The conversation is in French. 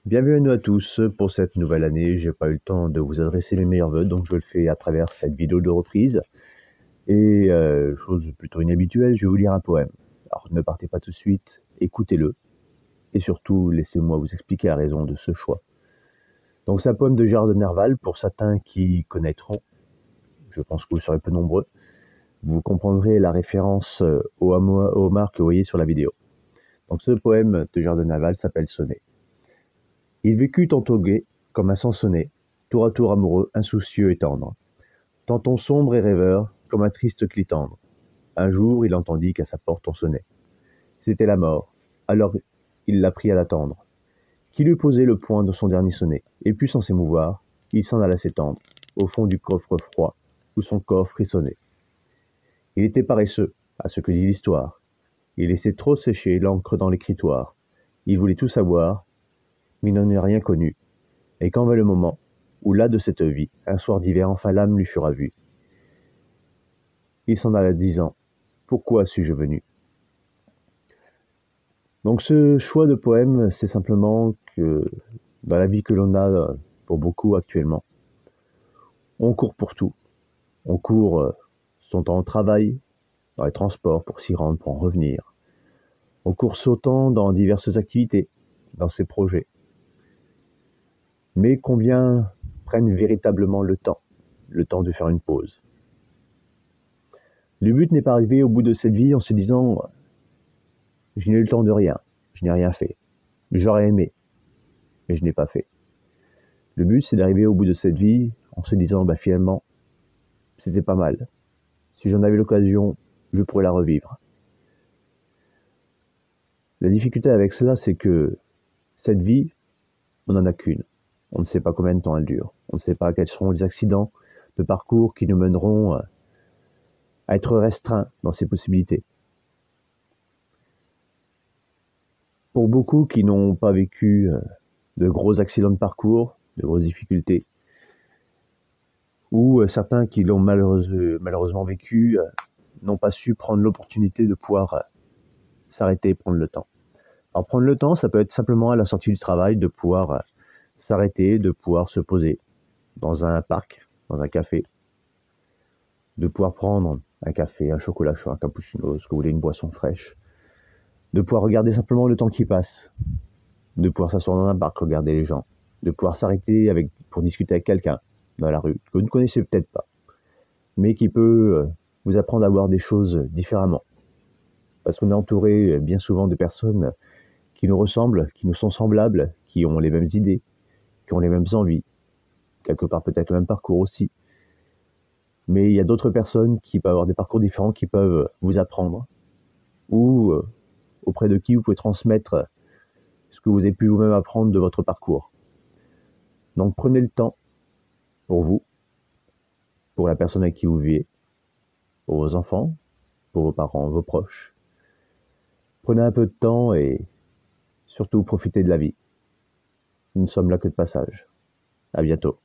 Bienvenue à tous pour cette nouvelle année. J'ai pas eu le temps de vous adresser les meilleurs vœux, donc je le fais à travers cette vidéo de reprise. Et chose plutôt inhabituelle, je vais vous lire un poème. Alors ne partez pas tout de suite, écoutez-le. Et surtout, laissez-moi vous expliquer la raison de ce choix. Donc c'est un poème de Gérard de Nerval, pour certains qui connaîtront. Je pense que vous serez peu nombreux. Vous comprendrez la référence au homard que vous voyez sur la vidéo. Donc ce poème de Gérard de Nerval s'appelle Sonnet. Il vécut tantôt gai, comme un sansonnet, tour à tour amoureux, insoucieux et tendre, tantôt sombre et rêveur, comme un triste clitandre. Un jour, il entendit qu'à sa porte on sonnait. C'était la mort, alors il l'apprit à l'attendre. Qu'il eût posé le poing de son dernier sonnet, et puis sans s'émouvoir, il s'en alla s'étendre, au fond du coffre froid, où son corps frissonnait. Il était paresseux, à ce que dit l'histoire. Il laissait trop sécher l'encre dans l'écritoire. Il voulait tout savoir, mais il n'en eut rien connu. Et quand vint le moment où là de cette vie, un soir d'hiver, enfin l'âme lui fura vue, il s'en alla disant: pourquoi suis-je venu? Donc ce choix de poème, c'est simplement que dans la vie que l'on a pour beaucoup actuellement, on court pour tout. On court son temps au travail, dans les transports pour s'y rendre, pour en revenir. On court son temps dans diverses activités, dans ses projets. Mais combien prennent véritablement le temps de faire une pause? Le but n'est pas arrivé au bout de cette vie en se disant: je n'ai eu le temps de rien, je n'ai rien fait. J'aurais aimé, mais je n'ai pas fait. Le but, c'est d'arriver au bout de cette vie en se disant: finalement, c'était pas mal. Si j'en avais l'occasion, je pourrais la revivre. La difficulté avec cela, c'est que cette vie, on n'en a qu'une. On ne sait pas combien de temps elle dure. On ne sait pas quels seront les accidents de parcours qui nous mèneront à être restreints dans ses possibilités. Pour beaucoup qui n'ont pas vécu de gros accidents de parcours, de grosses difficultés, ou certains qui l'ont malheureusement vécu n'ont pas su prendre l'opportunité de pouvoir s'arrêter et prendre le temps. Alors prendre le temps, ça peut être simplement à la sortie du travail, de pouvoir s'arrêter, de pouvoir se poser dans un parc, dans un café, de pouvoir prendre un café, un chocolat chaud, un cappuccino, ce que vous voulez, une boisson fraîche, de pouvoir regarder simplement le temps qui passe, de pouvoir s'asseoir dans un parc, regarder les gens, de pouvoir s'arrêter pour discuter avec quelqu'un dans la rue, que vous ne connaissez peut-être pas, mais qui peut vous apprendre à voir des choses différemment. Parce qu'on est entouré bien souvent de personnes qui nous ressemblent, qui nous sont semblables, qui ont les mêmes idées, qui ont les mêmes envies, quelque part peut-être le même parcours aussi. Mais il y a d'autres personnes qui peuvent avoir des parcours différents, qui peuvent vous apprendre, ou auprès de qui vous pouvez transmettre ce que vous avez pu vous-même apprendre de votre parcours. Donc prenez le temps pour vous, pour la personne avec qui vous vivez, pour vos enfants, pour vos parents, vos proches. Prenez un peu de temps et surtout profitez de la vie. Nous ne sommes là que de passage. À bientôt.